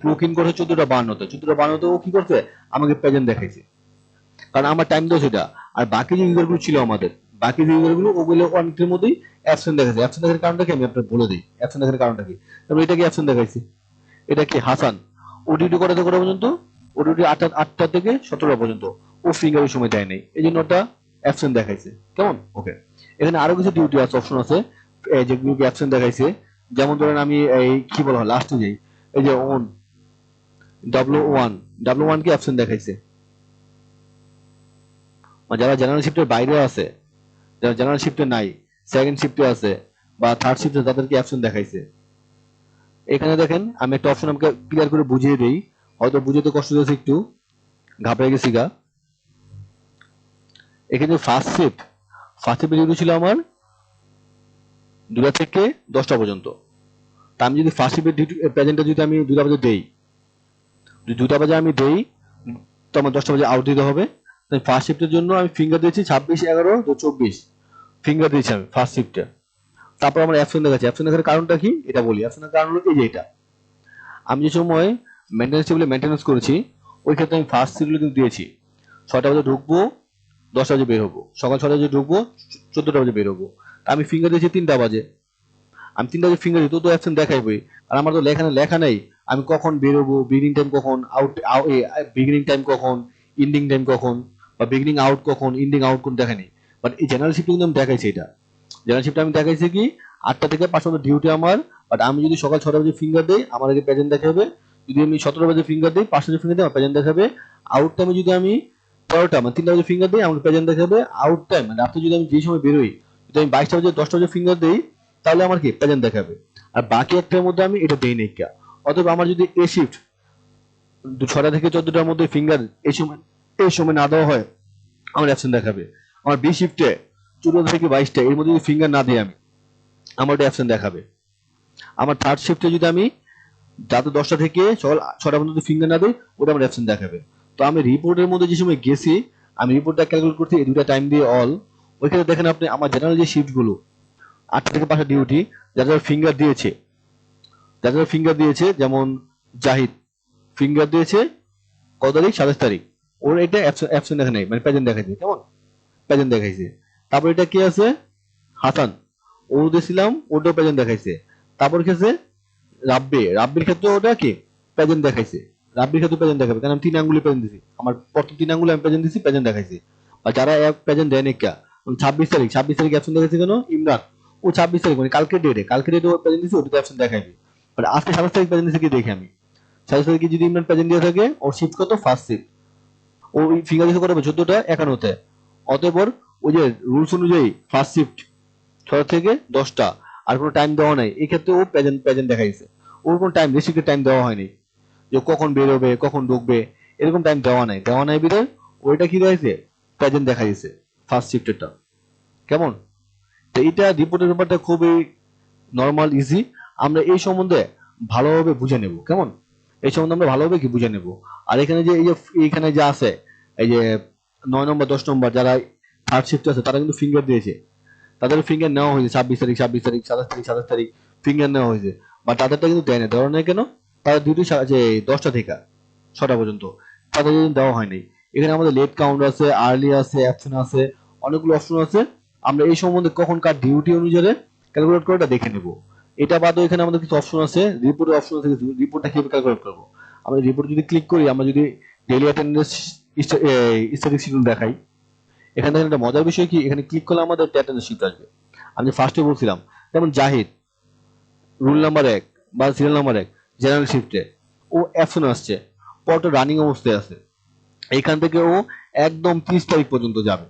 ক্লক ইন করছে 14:52-তে। 14:52-তে ও কি করছে, আমাকে প্রেজেন্ট দেখাইছে, কারণ আমার টাইম দেওয়া সেটা। আর বাকি যে ইউজার গুলো ছিল আমাদের, বাকি যে ইউজার গুলো, ওগুলো অনেকের মধ্যেই অ্যাবসেন্ট দেখাচ্ছে। অ্যাবসেন্ট দেখার কারণটা কি আমি আপনাকে বলে দিই, অ্যাবসেন্ট দেখার কারণটা কি। তারপর এটা কি অ্যাবসেন্ট দেখাইছে, এটা কি হাসান, ও ডিউটি করাতে করা পর্যন্ত, ও ডিউটি 8টা থেকে 17টা পর্যন্ত, ও ফিঙ্গার ওই সময় দেয় নাই, এই জন্য ওটা অ্যাবসেন্ট দেখাইছে। কেমন? ওকে, এখানে আরো কিছু ডিউটি আছে, অপশন আছে যেগুলোকে অ্যাবসেন্ট দেখাইছে। যেমন ধরেন আমি এই কি বলা হয় লাস্টে যাই, এই যে অন W1 কে অ্যাবসেন্ট দেখাইছে। যারা জেনারেল শিফটের বাইরে আছে, যারা জেনারেল শিফটে নাই, সেকেন্ড শিফটে আছে বা থার্ড শিফটে, তাদেরকে অ্যাবসেন্ট দেখাইছে। এখানে দেখেন আমি একটা অপশন আমাকে ক্লিয়ার করে বুঝিয়ে দেই, হয়তো বুঝতে কষ্ট হচ্ছে, একটু ঘাবড়ে গেছি গা। এখানে ফার্স্ট শিফট ডিউটি ছিল আমার 2টা থেকে 10টা পর্যন্ত। তা আমি যদি ফার্স্ট শিফটের ডিউটি প্রেজেন্টটা যদি আমি 2টা বাজে দেই, 2টা বাজে আমি দেই, তো আমার 10টা বাজে আউট দিতে হবে। তাই ফার্স্ট শিফটের জন্য আমি ফিঙ্গার দিয়েছি 26/11/24 ফিঙ্গার দিয়েছি আমি ফার্স্ট শিফটে। তারপর আমার অ্যাবসেন্ট দেখাচ্ছে। অ্যাবসেন্ট দেখার কারণটা কি এটা বলি। অ্যাবসেন্টের কারণ হলো এই যে এটা, আমি যে সময় মেনটেন্যান্স টেবিলে মেনটেন্যান্স করেছি, ওই ক্ষেত্রে আমি ফার্স্ট শিফটগুলো কিন্তু দিয়েছি 6টা বাজে ঢুকবো, 10টা বাজে বের হবো, সকাল 6টা বাজে ঢুকবো, 14টা বাজে বের হবো। আমি ফিঙ্গার দিয়েছি 3টা বাজে, আমি 3টা বাজে ফিঙ্গার দিই, তো অ্যাবসেন্ট দেখাইবই। আর আমার তো লেখা নেই আমি কখন বের হবো, বিগিনিং টাইম কখন, বিগিনিং টাইম কখন, এন্ডিং টাইম কখন, বা বিগিনিং আউট কখন, এন্ডিং আউট কোন দেখা নেই। বাট এই জেনারেল শিফট কিন্তু আমি দেখাইছি, এটা জেনারেল শিফট আমি দেখাইছি কি 8টা থেকে 5টা পর্যন্ত ডিউটি আমার। বাট আমি যদি সকাল 6টা বাজে ফিঙ্গার দিই, আমার আগে প্রেজেন্ট দেখাবে। যদি আমি 17টা বাজে ফিঙ্গার দিই, 5টা বাজে ফিঙ্গার দিই, আমার প্রেজেন্ট দেখাবে। আউট টাইমে যদি আমি 12টা মানে 3টা বাজে ফিঙ্গার দিই, আমার প্রেজেন্ট দেখাবে। আউট টাইম মানে রাতে যদি আমি যে সময় বেরোই, যদি আমি 22টা বাজে 10টা বাজে ফিঙ্গার দিই, তাহলে আমার কি প্রেজেন্ট দেখাবে। আর বাকি একটার মধ্যে আমি এটা দেই নাই। অথবা আমার যদি এ শিফট 6টা থেকে 14টার মধ্যে ফিঙ্গার এই সময় না দেওয়া হয়, আমার অ্যাবসেন্ট দেখাবে। আমার বি শিফটে 14 থেকে 22টা এর মধ্যে যদি ফিঙ্গার না দিই আমি, আমার ওটা অ্যাবসেন্ট দেখাবে। আমার থার্ড শিফটে যদি আমি রাতে 10টা থেকে সকাল 6টা পর্যন্ত ফিঙ্গার না দিই, ওটা আমার অ্যাবসেন্ট দেখাবে। তো আমি রিপোর্টের মধ্যে যে সময় গেছি, আমি রিপোর্টটা ক্যালকুলেট করছি এই দুটা টাইম দিয়ে অল। ওইখানে দেখেন আপনি আমার জেনারেল যে শিফট গুলো 8টা থেকে 5টা ডিউটি, যারা ফিঙ্গার দিয়েছে, যেমন জাহিদ ফিঙ্গার দিয়েছে কত তারিখ, 27 তারিখ, ওর এটা অ্যাবসেন্ট দেখা নেই, মানে প্রেজেন্ট দেখাইছে। কেমন? প্রেজেন্ট দেখাইছে। তারপর এটা কি আছে, হাসান, ও দিয়েছিলাম, ওটাও প্রেজেন্ট দেখাইছে। তারপর কি আছে রাব্বির ক্ষেত্রে ওটা কি প্রেজেন্ট দেখাইছে। রাব্বির ক্ষেত্রে প্রেজেন্ট দেখাবে, কারণ আমি 3 আঙ্গুলে প্রেজেন্ট দিছি, আমার প্রথম 3 আঙ্গুলে আমি প্রেজেন্ট দিছি, প্রেজেন্ট দেখাইছি। বা যারা প্রেজেন্ট দেয় নাকি 26 তারিখ অ্যাবসেন্ট দেখাইছে কেন, ইমরান, ও 26 তারিখ মানে কালকে ডেটে ও প্রেজেন্ট দিছে, ওটাতে অ্যাবসেন্ট দেখাইবে। বাট আজকে 27 তারিখ প্রেজেন্ট দিছে কি দেখি আমি, 27 তারিখে যদি ইমরান প্রেজেন্ট দিয়ে থাকে, ওর শিফট কত, ফার্স্ট শিফট, ও ফিঙ্গার দিতে করবে 14:51। অতঃপর ওই যে রুলস অনুযায়ী ফার্স্ট শিফট 6টা থেকে 10টা, আর কোনো টাইম দেওয়া নাই, এই ক্ষেত্রে ও প্রেজেন্ট দেখাইছে। ওর কোনো টাইম রেস্ট্রিক্টেড টাইম দেওয়া হয়নি যে কখন বেরোবে, কখন ঢুকবে, এরকম টাইম দেওয়া নাই বিধায় ওইটা কি দেখাইছে, প্রেজেন্ট দেখা দিয়েছে ফার্স্ট শিফটেরটা। কেমন? তো এইটা রিপোর্টের ব্যাপারটা খুবই নর্মাল, ইজি। আমরা এই সম্বন্ধে ভালোভাবে বুঝে নেব। কেমন? এই সম্বন্ধে আমরা ভালোভাবে কি বুঝে নেব। আর এখানে যে এইখানে যা আছে, এই যে 9 নম্বর 10 নম্বর যারা থার্ড শিফটে আছে, তারা কিন্তু ফিঙ্গার দিয়েছে, তাদের ফিঙ্গার নেওয়া হয়েছে 26 তারিখ, 27 তারিখ ফিঙ্গার নেওয়া হয়েছে। বা তাদেরটা কিন্তু দেয় না, দেওয়া নেই কেন, তাদের ডিউটি যে 10টা থেকে 6টা পর্যন্ত, তাদের কিন্তু দেওয়া হয়নি। এখানে আমাদের লেট কাউন্ট আছে, আর্লি আছে, অ্যাবসেন্ট আছে, অনেকগুলো অপশন আছে। আমরা এই সম্বন্ধে কখন কার ডিউটি অনুযায়ী ক্যালকুলেট করে এটা দেখে নেব। এটা বাদেও এখানে আমাদের কিছু অপশন আছে, রিপোর্টের অপশন আছে, রিপোর্টটা কিভাবে ক্যালকুলেট করব। আমরা রিপোর্ট যদি ক্লিক করি, আমরা যদি ডেইলি অ্যাটেন্ডেন্স স্ট্যাটিস্টিক্স শিডিউল দেখাই, এখানে দেখেন একটা মজার বিষয় কি, এখানে ক্লিক করলে আমাদের অ্যাটেন্ডেন্স শিট আসবে। আমি ফার্স্টে বলছিলাম যেমন জাহিদ রুল নাম্বার 1 বা সিরিয়াল নাম্বার 1 জেনারেল শিফটে ও অ্যাবসেন্ট আসছে, পরটা রানিং অবস্থায় আছে, এইখান থেকে ও একদম 30 তারিখ পর্যন্ত যাবে।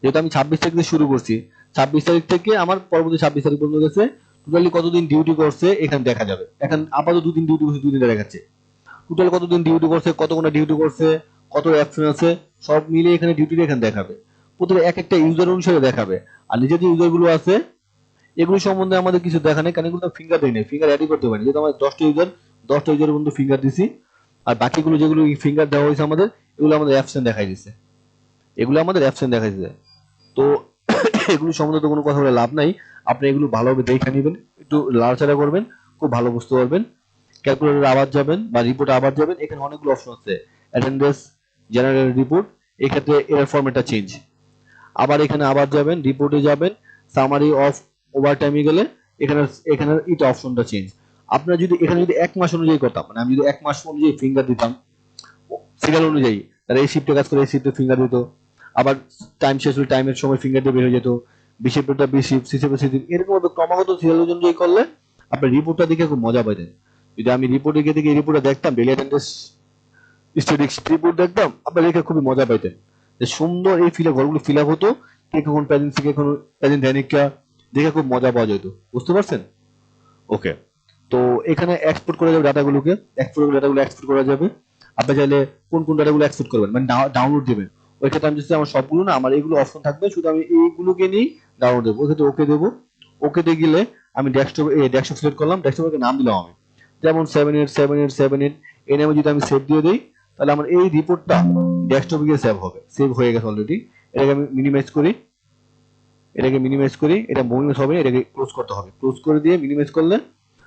যেহেতু আমি 26 তারিখ থেকে শুরু করছি, 26 তারিখ থেকে আমার পরবর্তী 26 তারিখ পর্যন্ত গেছে, টোটালি কতদিন ডিউটি করছে এখানে দেখা যাবে। এখন আপাতত 2 দিন ডিউটি করছে, 2 দিন দেখাচ্ছে। টোটাল কতদিন ডিউটি করছে, কত ঘন্টা ডিউটি করছে, কত অ্যাবসেন্ট আছে, সব মিলে এখানে ডিউটি এখানে দেখাবে। প্রতিটা এক একটা ইউজার অনুসারে দেখাবে। আর নিজের যে ইউজার গুলো আছে এগুলো সম্বন্ধে আমাদের কিছু দেখা নেই, কারণ এগুলো ফিঙ্গার দেয় নাই, ফিঙ্গার অ্যাডই করতে পারি। যেহেতু আমার 10টা ইউজারের মধ্যে ফিঙ্গার দিছি, আর বাকিগুলো যেগুলো ফিঙ্গার দেওয়া হয়েছে আমাদের, এগুলো আমাদের অ্যাবসেন্ট দেখাই দিছে, এগুলো আমাদের অ্যাবসেন্ট দেখাই দিছে। তো এগুলো সম্বন্ধে তো কোনো কথা বলে লাভ নাই, আপনি এগুলো ভালোভাবে দেখে নেবেন, একটু লাড়াচাড়া করবেন, খুব ভালো বুঝতে পারবেন। ক্যালকুলেটর আবার যাবেন বা রিপোর্টে আবার যাবেন, এখানে অনেকগুলো অপশন আছে, অ্যাটেন্ডেন্স, জেনারেল রিপোর্ট, এক্ষেত্রে এর ফরম্যাটটা চেঞ্জ। আবার এখানে আবার যাবেন, রিপোর্টে যাবেন, সামারি অফ ওভার টাইমে গেলে এখানে এখানে এটা অপশনটা চেঞ্জ। আপনারা যদি এখানে যদি 1 মাস অনুযায়ী করতাম, মানে আমি যদি 1 মাস অনুযায়ী ফিঙ্গার দিতাম সিরিয়াল অনুযায়ী, তাহলে এই শিফটে কাজ করে এই শিফটে ফিঙ্গার দিত, আবার টাইম শেষ হলে টাইমের সময় ফিঙ্গার দিয়ে বের হয়ে যেত, বি শিফটটা B shift, C shift C shift, এরকম ভাবে ক্রমাগত সিরিয়াল অনুযায়ী করলে আপনার রিপোর্টটা দেখে খুব মজা পাইতেন। যদি আমি রিপোর্টে গিয়ে দেখি এই রিপোর্টটা দেখতাম, ডেইলি অ্যাটেন্ডেন্স স্ট্যাটিস্টিক্স রিপোর্ট দেখতাম, আপনারা দেখে খুবই মজা পাইতেন যে সুন্দর এই ঘরগুলো ফিল আপ হতো, কে কখন প্রেজেন্ট থেকে কখন প্রেজেন্ট ধ্যানিকা, দেখে খুব মজা পাওয়া যেত। বুঝতে পারছেন? ওকে, তো এখানে এক্সপোর্ট করা যাবে ডাটাগুলোকে, এক্সপোর্ট করা যাবে। আপনি চাইলে কোন কোন ডাটাগুলো এক্সপোর্ট করবেন, মানে ডাউনলোড দিবেন, ওই ক্ষেত্রে আমি যদি আমার সবগুলো না, আমার এইগুলো অপশন থাকবে, শুধু আমি এইগুলোকে নিয়ে ডাউনলোড দেবো। ওই ক্ষেত্রে ওকে দেবো, ওকে দিয়ে গেলে আমি ডেস্কটপ সিলেক্ট করলাম, ডেস্কটপের নাম দিলাম আমি যেমন 787878, এই নামে যদি আমি সেভ দিয়ে দিই, তাহলে আমার এই রিপোর্টটা ডেস্কটপে গিয়ে সেভ হয়ে গেছে অলরেডি। এটাকে আমি মিনিমাইজ করি, এটা মুভমেন্ট হবে, এটাকে ক্লোজ করতে হবে, ক্লোজ করে দিয়ে মিনিমাইজ করলে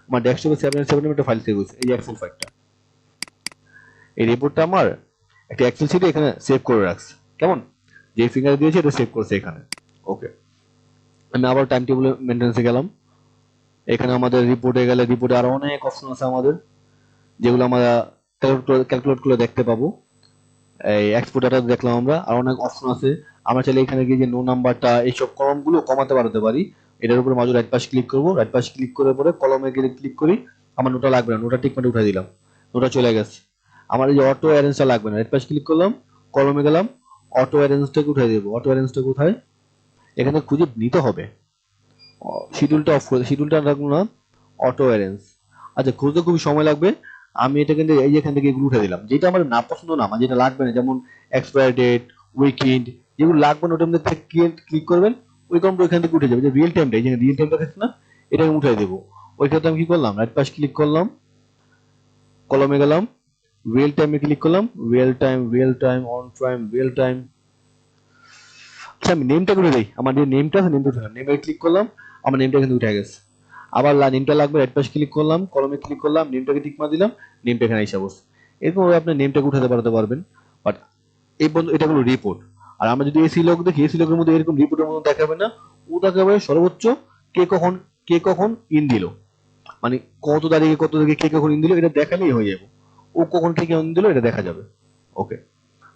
আমার ডেস্কটপে 7 একটা ফাইল সেভ হয়েছে, এই এক্সেল ফাইলটা, এই রিপোর্টটা আমার একটা এক্সেল শিটে এখানে সেভ করে রাখছে। কেমন, যে ফিঙ্গার দিয়েছে এটা সেভ করছে এখানে। ওকে, আমি আবার টাইম টেবিল মেইনটেনেন্সে গেলাম, এখানে আমাদের রিপোর্টে গেলে রিপোর্টে আরো অনেক অপশন আছে আমাদের, যেগুলো আমরা ক্যালকুলেট করে দেখতে পাবো। এই এক্সপোর্ট ডাটা দেখলাম আমরা, আর অনেক অপশন আছে। আমরা চাইলে এখানে গিয়ে যে নো নাম্বারটা এইসব কলমগুলো কমাতে বাড়াতে পারি। এটার উপরে মাঝে রাইট পাশ ক্লিক করবো, রাইট পাশ ক্লিক করে পরে কলমে গিয়ে ক্লিক করি, আমার নোটা লাগবে না, নোটা টিকমার্ক উঠাই দিলাম, নোটা চলে গেছে। আমার এই যে অটো অ্যারেঞ্জটা লাগবে না, রাইট পাশ ক্লিক করলাম, কলমে গেলাম, অটো অ্যারেঞ্জটাকে উঠাই দেবো। অটো অ্যারেঞ্জটা কোথায়, এখানে খুঁজে নিতে হবে, শিডিউলটা অফ করে, শিডিউলটা রাখবো না, অটো অ্যারেঞ্জ। আচ্ছা, খুঁজতে খুবই সময় লাগবে, আমি এটা কিন্তু এই যে এখান থেকে এগুলো উঠে দিলাম, যেটা আমার না পছন্দ না, আমার যেটা লাগবে না, যেমন এক্সপায়ার ডেট, উইকেন্ড, যেগুলো লাগবে না ওটার মধ্যে ক্লিক করবেন, ওই কমটা ওইখান থেকে উঠে যাবে। যে রিয়েল টাইমটা, এই যে রিয়েল টাইমটা দেখছেন না, এটা আমি উঠাই দেবো। ওই ক্ষেত্রে আমি কি করলাম, রাইট পাশ ক্লিক করলাম, কলমে গেলাম, রিয়েল টাইমে ক্লিক করলাম, real time on time, real time. আচ্ছা, আমি নেমটা করে দিই, আমার যে নেমটা আছে নেমটা উঠে, নেমে ক্লিক করলাম, আমার নেমটা কিন্তু উঠে গেছে। আবার নেমটা লাগবে, রাইট পাশে ক্লিক করলাম, কলমে ক্লিক করলাম, নেমটাকে টিক মার দিলাম, নেমটা এখানে এসে বসে। এরকম ভাবে আপনি নেমটাকে উঠাতে পারতে পারবেন। বাট এই বন্ধু এটা হলো রিপোর্ট। আর আমরা যদি এসি লগ দেখি, এসি লগের মধ্যে এরকম রিপোর্টের মতো দেখাবে না, ও দেখাবে সর্বোচ্চ কে কখন ইন দিল, মানে কত তারিখে কে কখন ইন দিল, এটা দেখালেই হয়ে যাবে। ও কখন থেকে ইন দিল এটা দেখা যাবে। ওকে,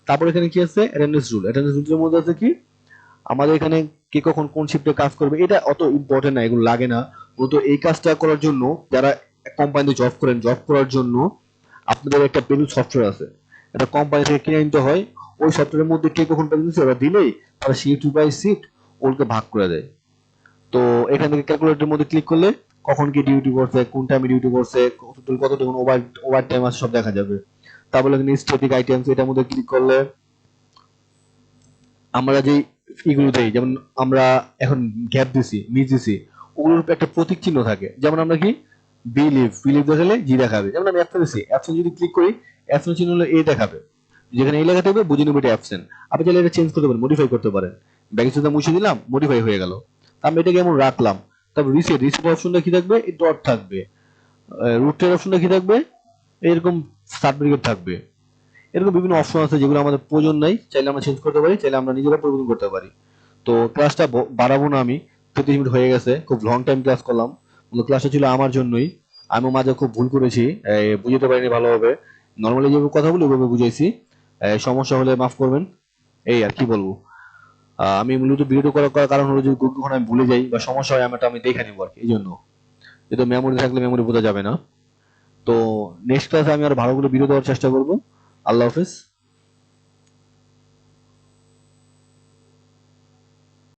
তারপর এখানে কি আছে, অ্যাটেন্ডেন্স রুল। অ্যাটেন্ডেন্স রুলের মধ্যে আছে কি, আমাদের এখানে কে কখন কোন শিফটে কাজ করবে, এটা অত ইম্পর্টেন্ট না, এগুলো লাগে না। মূলত এই কাজটা করার জন্য যারা কোম্পানিতে জব করেন, জব করার জন্য আপনাদের একটা পেরুল সফটওয়্যার আছে, এটা কোম্পানি থেকে কিনে নিতে হয়। ওই সফটওয়্যারের মধ্যে কে কখন প্রেজেন্ট ওরা দিলেই তারা শিফট বাই শিফট ওকে ভাগ করে দেয়। তো এখান থেকে ক্যালকুলেটরের মধ্যে ক্লিক করলে কখন কি ডিউটি করছে, কোন টাইমে ডিউটি করছে, কতটুকু ওভার টাইম আছে সব দেখা যাবে। তারপরে এখানে স্ট্যাটিক আইটেমস, এটার মধ্যে ক্লিক করলে আমরা যে এগুলো দেই, যেমন আমরা এখন গ্যাপ দিছি, মিস দিছি, ওগুলোর একটা প্রতীক চিহ্ন থাকে। যেমন আমরা কি বিলিভ দেখালে জি দেখাবে, যেমন আমি অ্যাবসেন্ট দিছি, অ্যাবসেন্ট যদি ক্লিক করি, অ্যাবসেন্ট চিহ্ন হলো এ দেখাবে, যেখানে এই লেখা থাকবে বুঝে নেবে এটা অ্যাবসেন্ট। আপনি চাইলে এটা চেঞ্জ করতে পারেন, মডিফাই করতে পারেন, ব্যাকের সাথে মুছে দিলাম, মডিফাই হয়ে গেল। আমি এটাকে এমন রাখলাম। তারপর রিসেট অপশনটা কি থাকবে, এই ডট থাকবে, রুটের অপশনটা কি থাকবে, এরকম সার্টিফিকেট থাকবে। এরকম বিভিন্ন অপশন আছে যেগুলো আমাদের প্রয়োজন নাই, চাইলে আমরা চেঞ্জ করতে পারি, চাইলে আমরা নিজেরা পরিবর্তন করতে পারি। তো ক্লাসটা বাড়াবো না আমি, 30 মিনিট হয়ে গেছে, খুব লং টাইম ক্লাস করলাম। ক্লাসটা ছিল আমার জন্যই, আমিও মাঝে খুব ভুল করেছি, বুঝতে পারিনি ভালোভাবে। নর্মালি যেভাবে কথা বলি ওইভাবে বুঝাইছি, সমস্যা হলে মাফ করবেন। এই আর কি বলবো। আমি মূলত ভিডিও করার কারণ হলো যদি কখনো আমি ভুলে যাই বা সমস্যা হয় আমি দেখে নিবো আর কি, এই জন্য। যেহেতু মেমোরি থাকলে মেমোরি বোঝা যাবে না। তো নেক্সট ক্লাসে আমি আর ভালো করে ভিডিও দেওয়ার চেষ্টা করবো। আল্লাহ হাফেজ।